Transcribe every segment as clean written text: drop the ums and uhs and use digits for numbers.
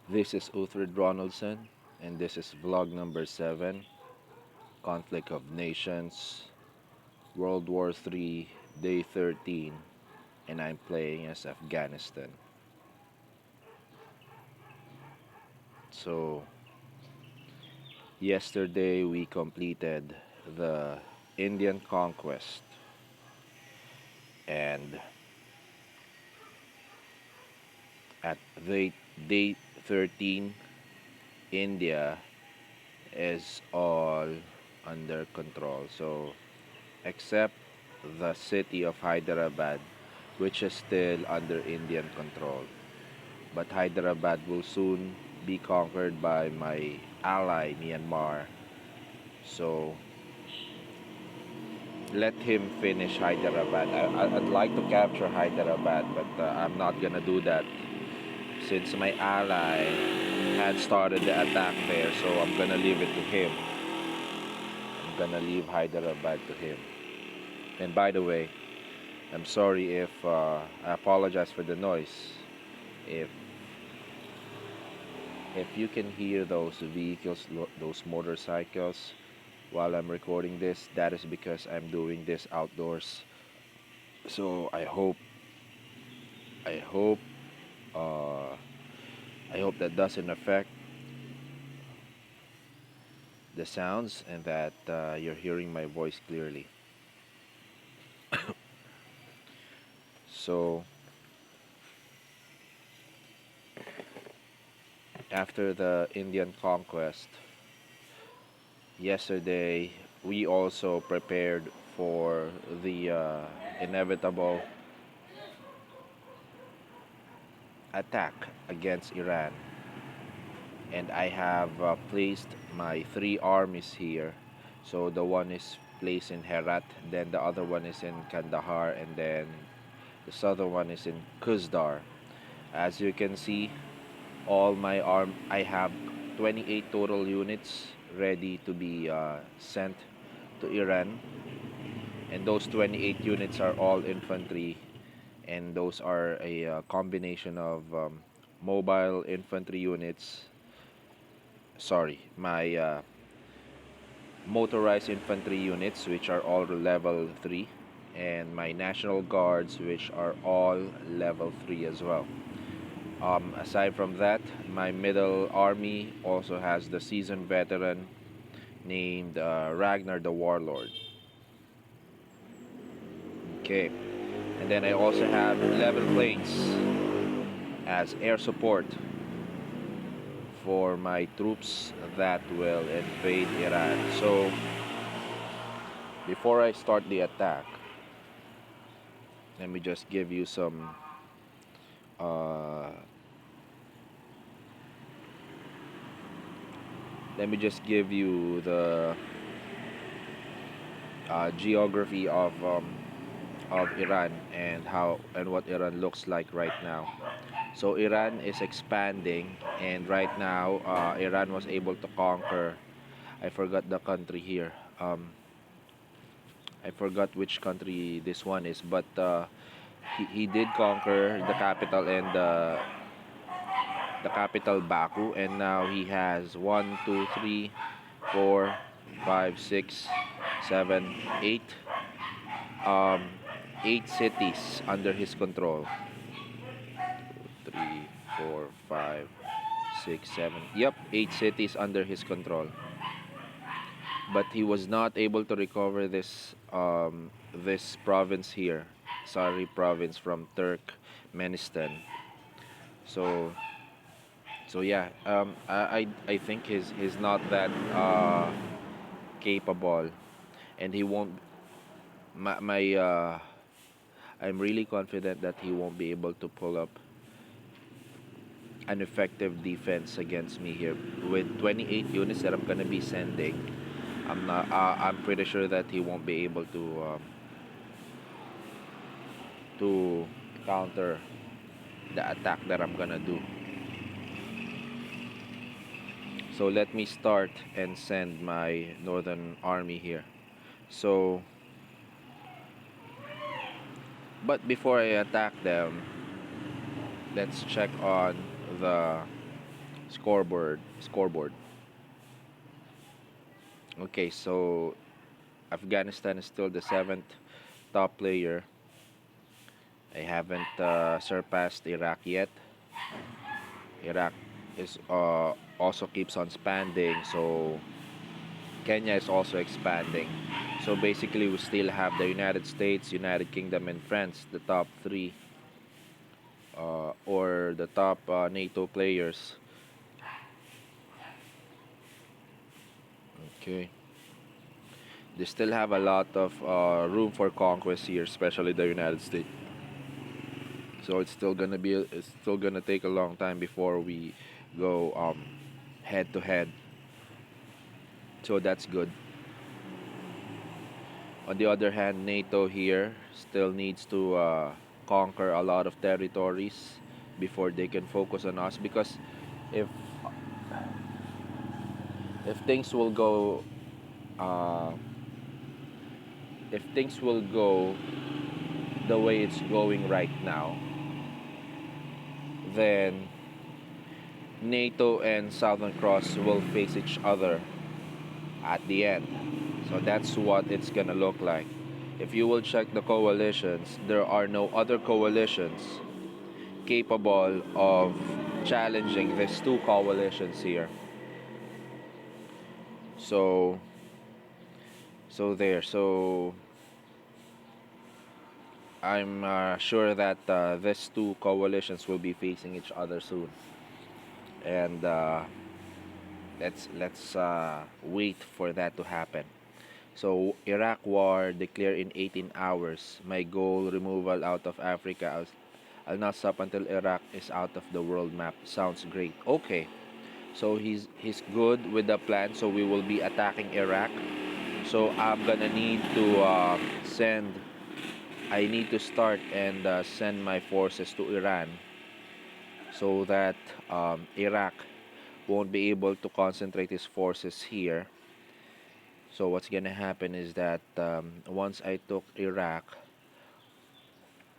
This is Uthred Ronaldson, and this is vlog number 7, Conflict of Nations, World War 3, Day 13, and I'm playing as Afghanistan. So, yesterday we completed the Indian conquest, and at day 13, India is all under control. So, except the city of Hyderabad, which is still under Indian control. But Hyderabad will soon be conquered by my ally, Myanmar. So let him finish Hyderabad. I'd like to capture Hyderabad, but I'm not gonna do that since my ally had started the attack there. So I'm gonna leave it to him. I'm gonna leave Hyderabad to him. And by the way, I'm sorry if I apologize for the noise. If you can hear those vehicles, those motorcycles, while I'm recording this, that is because I'm doing this outdoors. So I hope, uh, I hope that doesn't affect the sounds and that you're hearing my voice clearly. So after the Indian conquest, yesterday we also prepared for the inevitable attack against Iran, and I have placed my 3 armies here. So the one is placed in Herat, then the other one is in Kandahar, and then the southern one is in Kuzdar. As you can see, I have 28 total units ready to be sent to Iran, and those 28 units are all infantry, and those are a combination of mobile infantry units, sorry, my motorized infantry units, which are all level 3, and my national guards, which are all level 3 as well. Aside from that, my middle army also has the seasoned veteran named Ragnar the Warlord. Okay, and then I also have 11 planes as air support for my troops that will invade Iran. So before I start the attack, let me just give you some uh, let me just give you the geography of Iran and how and what Iran looks like right now. So Iran is expanding, and right now Iran was able to conquer. I forgot the country here. I forgot which country this one is, but he did conquer the capital and the capital Baku, and now he has 8 um 8 cities under his control. 3, 4, 5, 6, 7. Yep, 8 cities under his control. But he was not able to recover this province here, Sari province from Turkmenistan. So yeah, I think he's not that capable, and he won't. My I'm really confident that he won't be able to pull up an effective defense against me here with 28 units that I'm gonna be sending. I'm pretty sure that he won't be able to counter the attack that I'm gonna do. So let me start and send my northern army here. So, but before I attack them, let's check on the Scoreboard. Okay, so Afghanistan is still the seventh top player. I haven't surpassed Iraq yet. Iraq is also keeps on expanding, so Kenya is also expanding. So basically, we still have the United States, United Kingdom, and France, the top three, or the top NATO players. Okay, they still have a lot of room for conquest here, especially the United States. So it's still gonna take a long time before we go head to head. So that's good. On the other hand, NATO here still needs to conquer a lot of territories before they can focus on us. Because if if things will go uh, if things will go the way it's going right now, then NATO and Southern Cross will face each other at the end. So that's what it's gonna look like. If you will check the coalitions, there are no other coalitions capable of challenging these two coalitions here. So, so I'm sure that these two coalitions will be facing each other soon, and let's wait for that to happen. So Iraq war declared in 18 hours. My goal removal out of Africa. I'll not stop until Iraq is out of the world map. Sounds great. Okay. So he's good with the plan. So we will be attacking Iraq. So I'm gonna need to send. I need to start and send my forces to Iran so that Iraq won't be able to concentrate his forces here. So what's gonna happen is that once I took Iraq,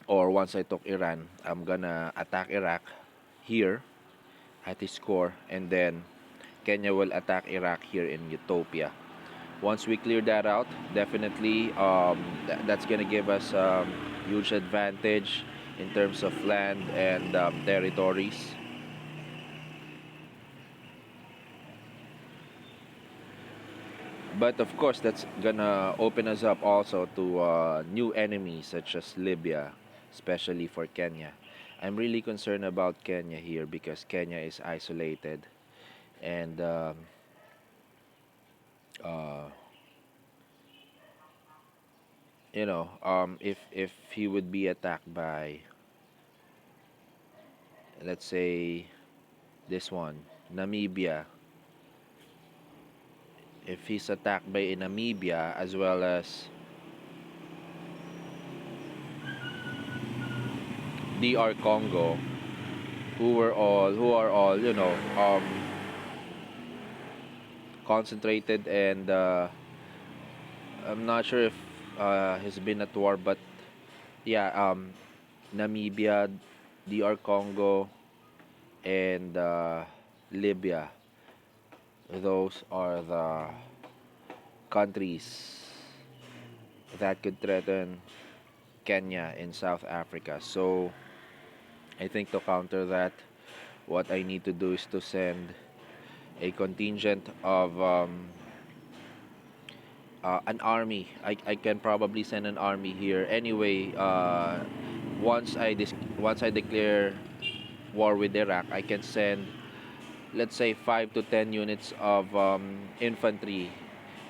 or once I took Iran, I'm gonna attack Iraq here at his core, and then Kenya will attack Iraq here in Utopia. Once we clear that out, definitely that's gonna give us huge advantage in terms of land and territories. But of course, that's gonna open us up also to new enemies such as Libya, especially for Kenya. I'm really concerned about Kenya here because Kenya is isolated, and uh, if he would be attacked by, let's say, this one, Namibia, if he's attacked by Namibia as well as DR Congo, who are all concentrated, and I'm not sure if he's been at war, but yeah, Namibia, DR Congo, and Libya. Those are the countries that could threaten Kenya in South Africa. So I think to counter that, what I need to do is to send a contingent of an army. I can probably send an army here. Anyway, once I declare war with Iraq, I can send, let's say, 5 to 10 units of infantry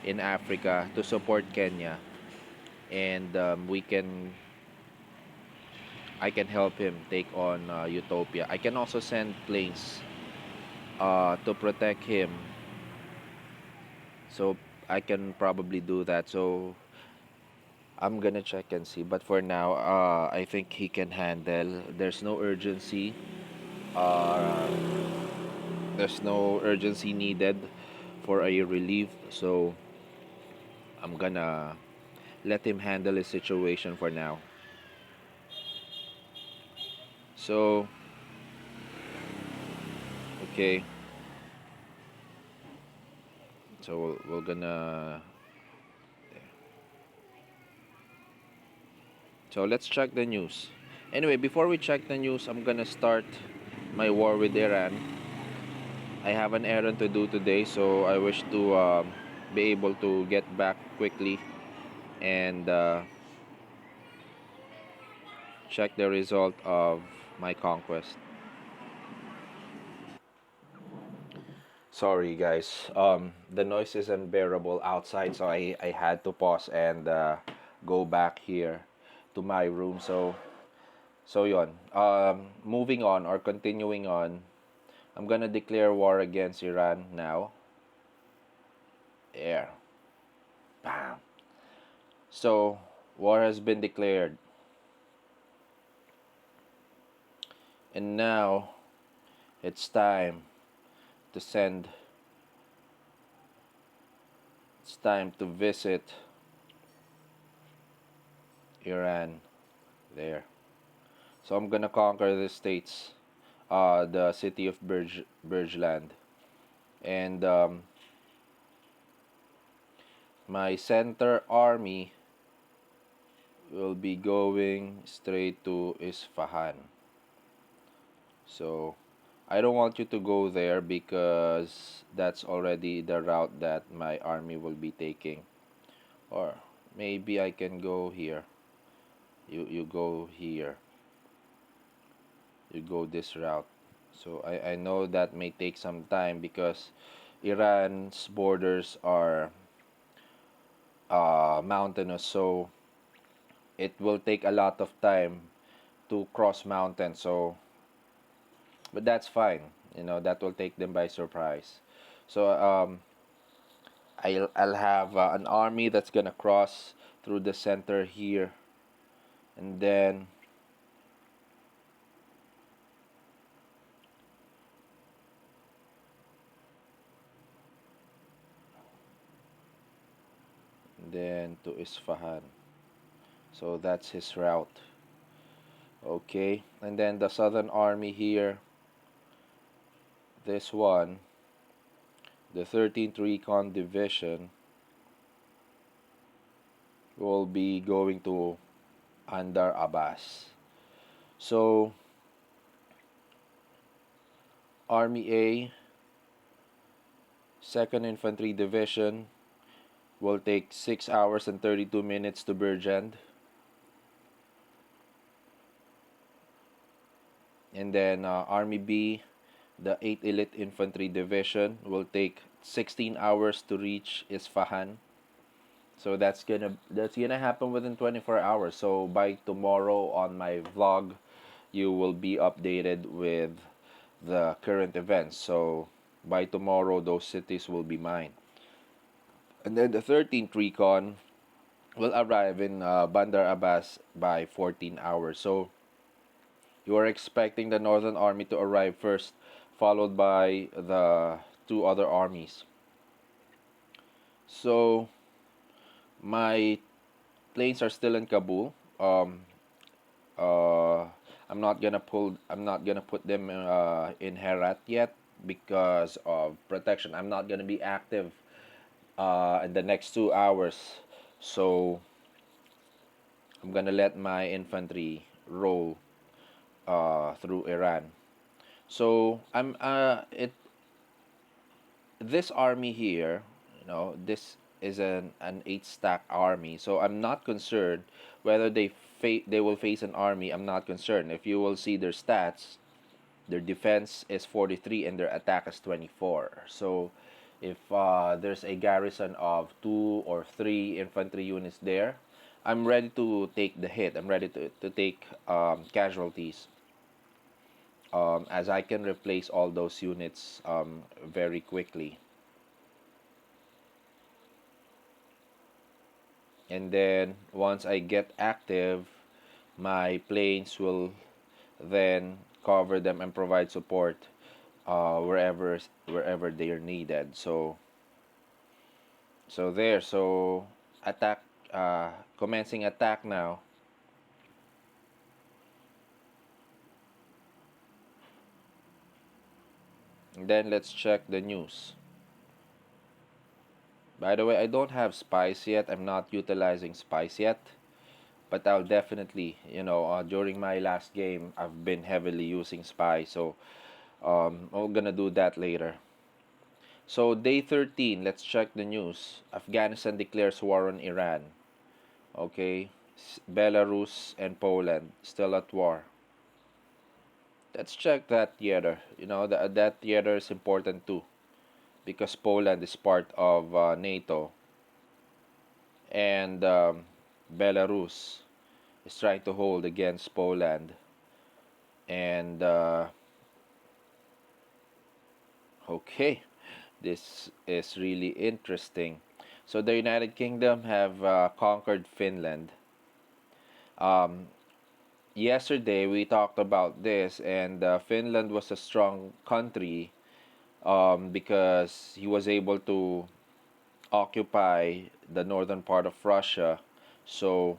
in Africa to support Kenya, and I can help him take on Utopia. I can also send planes to protect him, so I can probably do that. So I'm gonna check and see. But for now, I think he can handle. Uh, there's no urgency needed for a relief. So I'm gonna let him handle his situation for now. So okay. So we're gonna. So let's check the news. Anyway, before we check the news, I'm gonna start my war with Iran. I have an errand to do today, so I wish to be able to get back quickly and check the result of my conquest. Sorry, guys. The noise is unbearable outside, so I had to pause and go back here to my room. So yon. Moving on or continuing on, I'm gonna declare war against Iran now. There. Bam. So, war has been declared. And now, it's time to send, it's time to visit Iran there. So, I'm gonna conquer the states, the city of Burjland. And my center army will be going straight to Isfahan. So, I don't want you to go there because that's already the route that my army will be taking. Or maybe I can go here. You go here. You go this route. So I know that may take some time because Iran's borders are mountainous, so it will take a lot of time to cross mountains. So, but that's fine. You know that will take them by surprise. So I'll have an army that's gonna cross through the center here, and then to Isfahan. So that's his route. Okay, and then the southern army here, this one, the 13th Recon Division, will be going to Andar Abbas. So, Army A, 2nd Infantry Division, will take 6 hours and 32 minutes to Burjand. And then Army B, the 8th Elite Infantry Division, will take 16 hours to reach Isfahan. So that's gonna happen within 24 hours. So by tomorrow on my vlog, you will be updated with the current events. So by tomorrow, those cities will be mine. And then the 13th Recon will arrive in Bandar Abbas by 14 hours. So you are expecting the Northern Army to arrive first, followed by the two other armies. So my planes are still in Kabul. Uh, I'm not gonna put them in Herat yet because of protection. I'm not gonna be active in the next 2 hours. So I'm gonna let my infantry roll through Iran. So I'm it this army here, this is an 8 stack army. So I'm not concerned whether they will face an army. I'm not concerned. If you will see their stats, their defense is 43 and their attack is 24. So if there's a garrison of 2 or 3 infantry units there, I'm ready to take the hit. I'm ready to take casualties, as I can replace all those units very quickly. And then once I get active, my planes will then cover them and provide support wherever they are needed. So attack, commencing attack now. And then let's check the news. By the way, I don't have spice yet. I'm not utilizing spice yet, but I'll definitely, during my last game, I've been heavily using spice, so I'm gonna do that later. So day 13, let's check the news. Afghanistan declares war on Iran. Okay, Belarus and Poland still at war. Let's check that theater. That theater is important too because Poland is part of NATO, and Belarus is trying to hold against Poland. And okay, this is really interesting. So the United Kingdom have conquered Finland. Um, Yesterday we talked about this, and Finland was a strong country because he was able to occupy the northern part of Russia. So,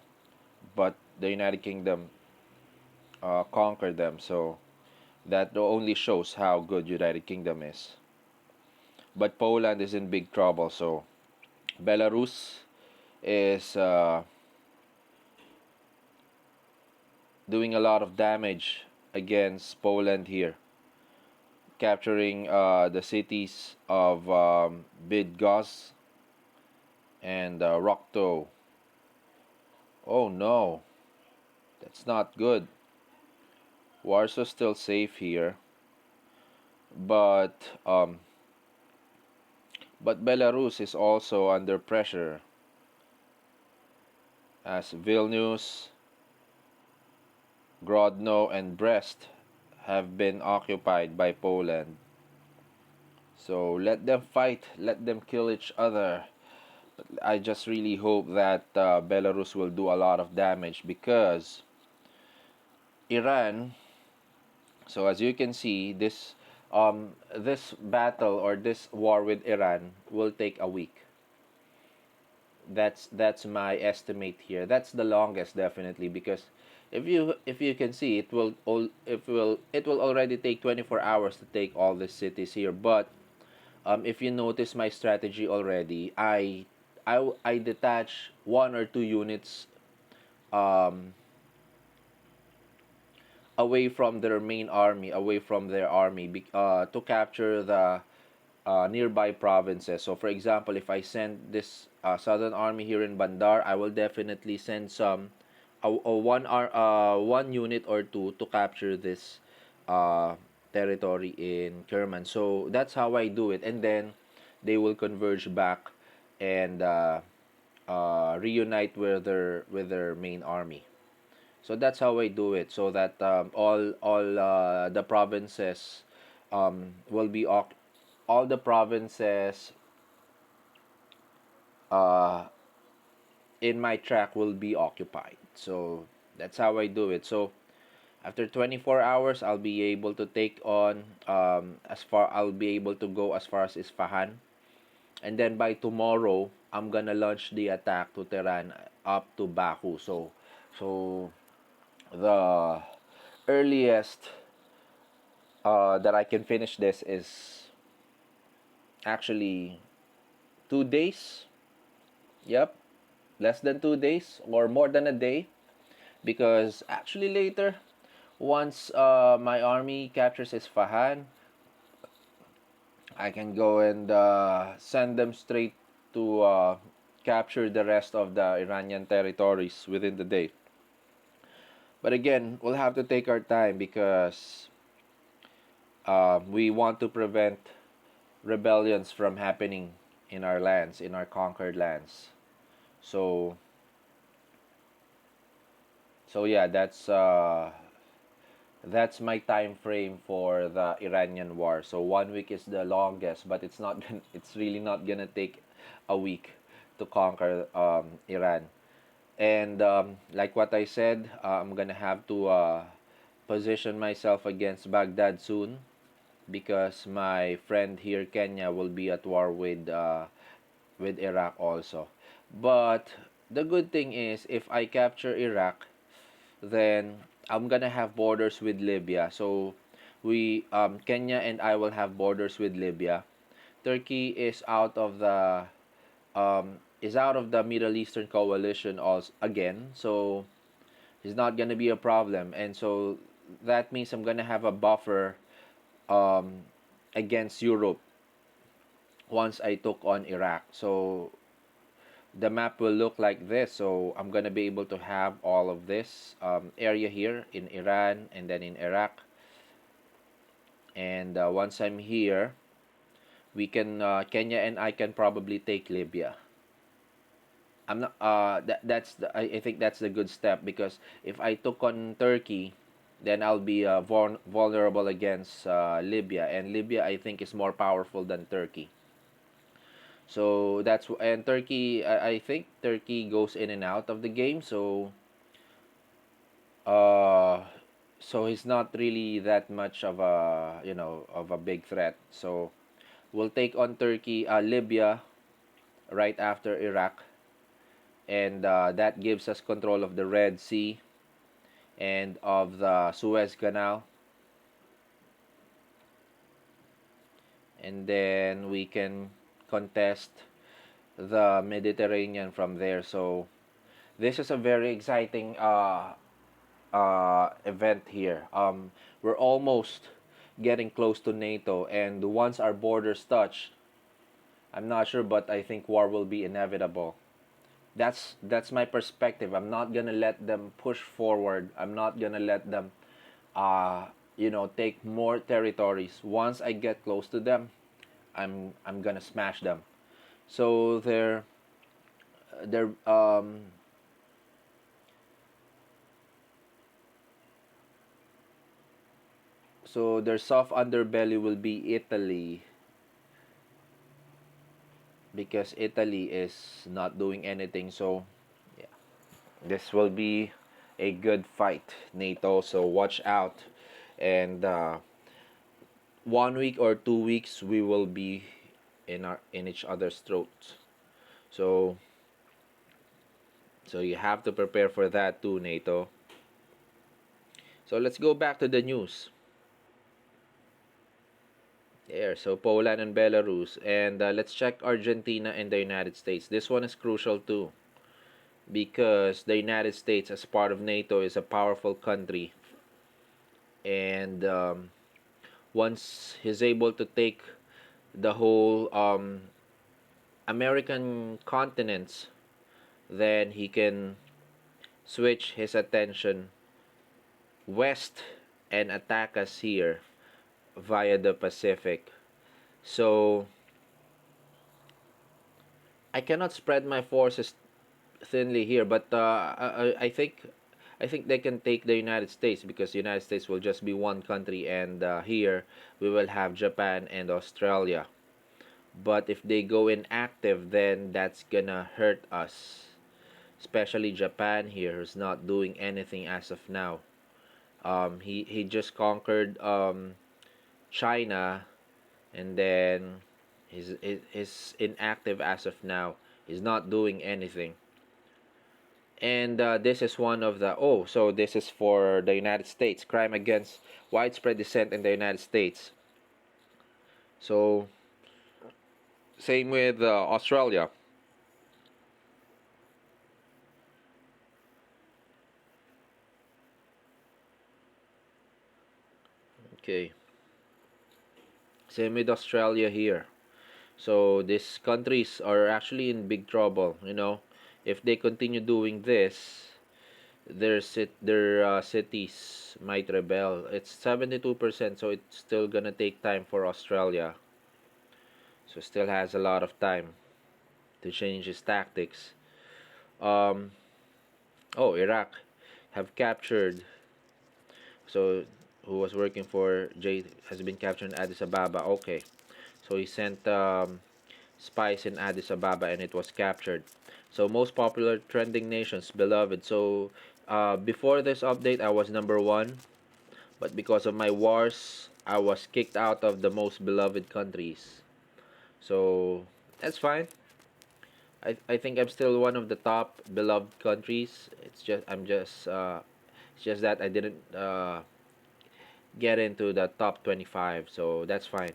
but the United Kingdom conquered them. So that only shows how good United Kingdom is. But Poland is in big trouble. So Belarus is doing a lot of damage against Poland here, capturing the cities of Bydgoszcz and Rokto. Oh no, that's not good. Warsaw's still safe here, but Belarus is also under pressure as Vilnius, Grodno, and Brest have been occupied by Poland. So let them fight, let them kill each other. I just really hope that Belarus will do a lot of damage because Iran. So as you can see, this battle or this war with Iran will take a week. That's my estimate here. That's the longest definitely because if you can see it will already take 24 hours to take all the cities here. But if you notice my strategy already, I detach 1 or 2 units um, away from their main army, away from their army, to capture the nearby provinces. So, for example, if I send this southern army here in Bandar, I will definitely send one unit or two to capture this territory in Kerman. So that's how I do it, and then they will converge back and reunite with their main army. So that's how I do it, so that all the provinces will be all the provinces uh, in my track will be occupied. So that's how I do it. So after 24 hours, I'll be able to take on I'll be able to go as far as Isfahan, and then by tomorrow, I'm gonna launch the attack to Tehran up to Baku. So the earliest that I can finish this is actually 2 days. Yep, less than 2 days or more than a day. Because actually later, once my army captures Isfahan, I can go and send them straight to capture the rest of the Iranian territories within the day. But again, we'll have to take our time because we want to prevent rebellions from happening in our lands, in our conquered lands. So, so yeah, that's my time frame for the Iranian war. So 1 week is the longest, but it's really not gonna take a week to conquer Iran. And like what I said, I'm gonna have to position myself against Baghdad soon because my friend here, Kenya, will be at war with Iraq also. But the good thing is, if I capture Iraq, then I'm gonna have borders with Libya. So we Kenya and I will have borders with Libya. Turkey is out of the is out of the Middle Eastern coalition also again, so he's not gonna be a problem, and so that means I'm gonna have a buffer um, against Europe once I took on Iraq. So the map will look like this. So I'm gonna be able to have all of this area here in Iran and then in Iraq. And once I'm here, we can Kenya and I can probably take Libya. I'm not. That's I think that's the good step because if I took on Turkey, then I'll be vulnerable against Libya, and Libya I think is more powerful than Turkey. So that's and Turkey. I think Turkey goes in and out of the game. Uh, so he's not really that much of a of a big threat. So we'll take on Turkey, Libya right after Iraq, and that gives us control of the Red Sea and of the Suez Canal, and then we can contest the Mediterranean from there. So this is a very exciting event here. We're almost getting close to NATO, and once our borders touch, I'm not sure, but I think war will be inevitable. That's my perspective. I'm not gonna let them push forward. I'm not gonna let them, take more territories. Once I get close to them, I'm gonna smash them. So they're so their soft underbelly will be Italy because Italy is not doing anything. So yeah, this will be a good fight, NATO. So watch out, and 1 week or 2 weeks we will be in each other's throats. So you have to prepare for that too, NATO. So let's go back to the news. There, so Poland and Belarus, and let's check Argentina and the United States. This one is crucial too because the United States, as part of NATO, is a powerful country, and once he's able to take the whole American continents, then he can switch his attention west and attack us here via the Pacific. So I cannot spread my forces thinly here, but I think they can take the United States because the United States will just be one country, and here we will have Japan and Australia. But if they go inactive, then that's gonna hurt us, especially Japan here, who's not doing anything as of now. He just conquered China, and then he's inactive as of now. He's not doing anything. And this is one of the so this is for the United States, crime against widespread dissent in the United States. So same with Australia. Okay, same with Australia here. So these countries are actually in big trouble. If they continue doing this, their cities might rebel. It's 72%, so it's still gonna take time for Australia. So still has a lot of time to change his tactics. Um, Iraq have captured. So who was working for J has been captured in Addis Ababa. Okay, so he sent spies in Addis Ababa and it was captured. So most popular trending nations, beloved. So before this update, I was number one, but because of my wars, I was kicked out of the most beloved countries. So that's fine. I think I'm still one of the top beloved countries. It's just that I didn't get into the top 25, so that's fine.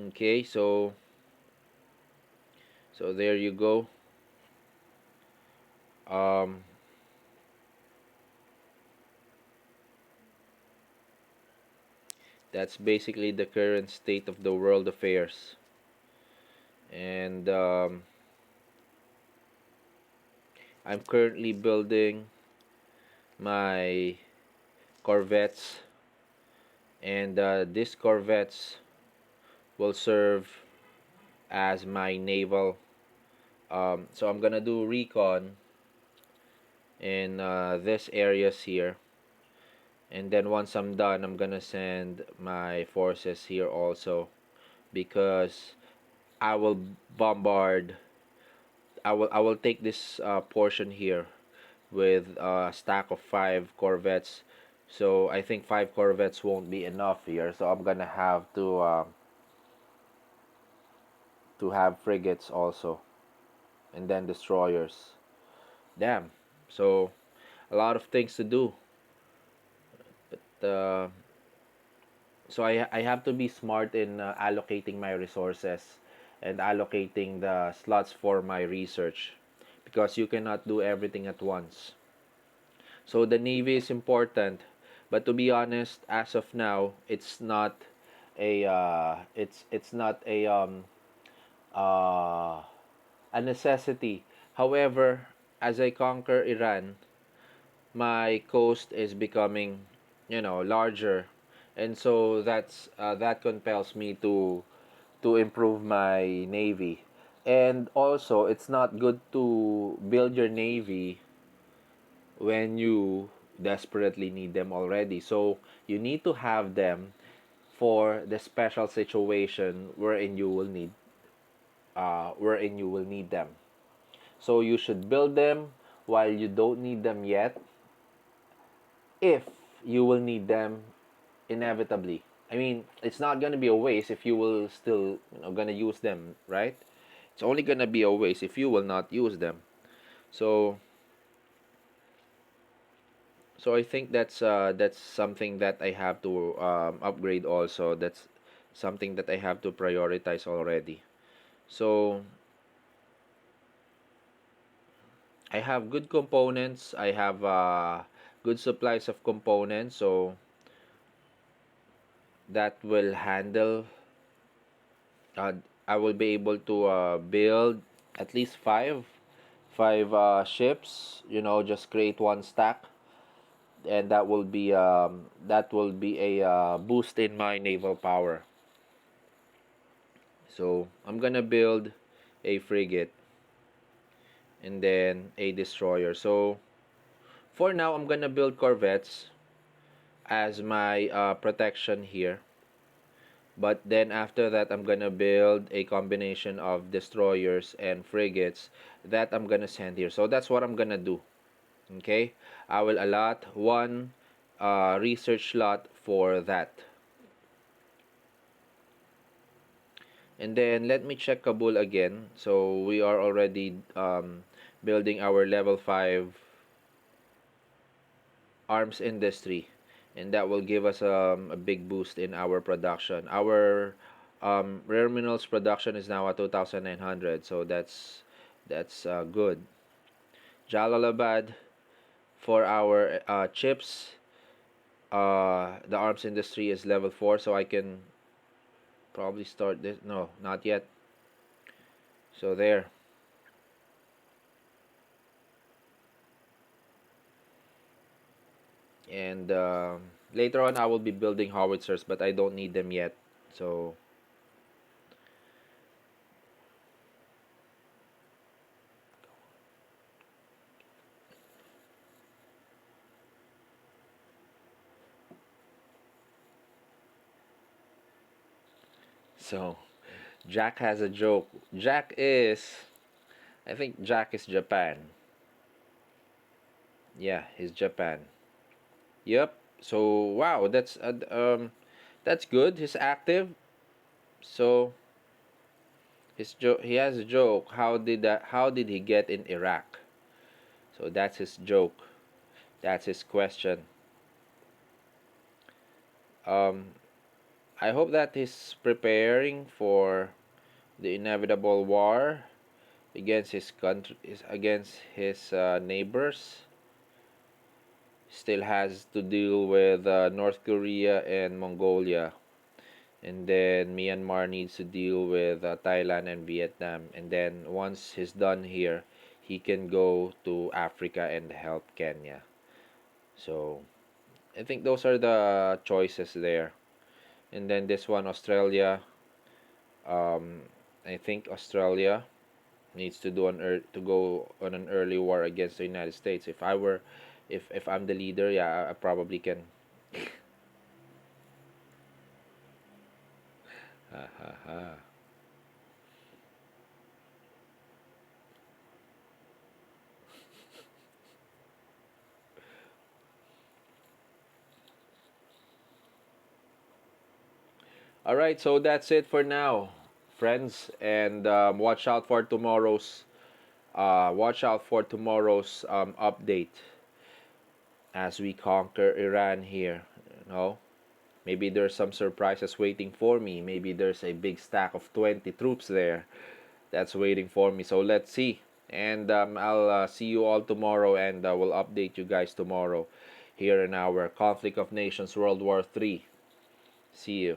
Okay, so So there you go. Um, that's basically the current state of the world affairs. And I'm currently building my corvettes, and these corvettes will serve as my naval. So I'm gonna do recon in this areas here, and then once I'm done, I'm gonna send my forces here also, because I will bombard. I will take this portion here with a stack of 5 corvettes. So I think 5 corvettes won't be enough here. So I'm gonna have to have frigates also, and then destroyers. Damn. So a lot of things to do. But so I have to be smart in allocating my resources and allocating the slots for my research, because you cannot do everything at once. So the navy is important, but to be honest, as of now, it's not uh, a necessity. However, as I conquer Iran, my coast is becoming, larger, and so that compels me to improve my navy. And also, it's not good to build your navy when you desperately need them already. So you need to have them for the special situation wherein you will need them. So you should build them while you don't need them yet, if you will need them inevitably. I mean, it's not gonna be a waste if you will still, gonna use them, right? It's only gonna be a waste if you will not use them. So, so I think that's something that I have to upgrade also. That's something that I have to prioritize already. So I have good components. I have good supplies of components, so that will handle. Uh, I will be able to build at least five ships. Just create one stack, and that will be a boost in my naval power. So I'm gonna build a frigate and then a destroyer. So for now, I'm gonna build corvettes as my protection here. But then after that, I'm gonna build a combination of destroyers and frigates that I'm gonna send here. So that's what I'm gonna do. Okay, I will allot one research slot for that. And then let me check Kabul again. So we are already building our level 5 arms industry, and that will give us a big boost in our production. Our rare minerals production is now at 2,900, so that's good. Jalalabad for our chips. The arms industry is level 4, so I can probably start this. No, not yet. So there. And later on, I will be building howitzers, but I don't need them yet. So so Jack has a joke. I think Jack is Japan. Yeah, he's Japan. Yep. So wow, that's good. He's active. So he has a joke. How did he get in Iraq? So that's his joke. That's his question. Um, I hope that he's preparing for the inevitable war, against his country, against his neighbors. Still has to deal with North Korea and Mongolia. And then Myanmar needs to deal with Thailand and Vietnam. And then once he's done here, he can go to Africa and help Kenya. So I think those are the choices there. And then this one, Australia. Um, I think Australia needs to to go on an early war against the United States. If I were, if I'm the leader, yeah, I probably can. Ha ha ha. All right, so that's it for now, friends, and watch out for tomorrow's update as we conquer Iran here. You know, maybe there's some surprises waiting for me. Maybe there's a big stack of 20 troops there that's waiting for me. So let's see. And I'll see you all tomorrow, and we'll update you guys tomorrow here in our Conflict of Nations World War 3. See you.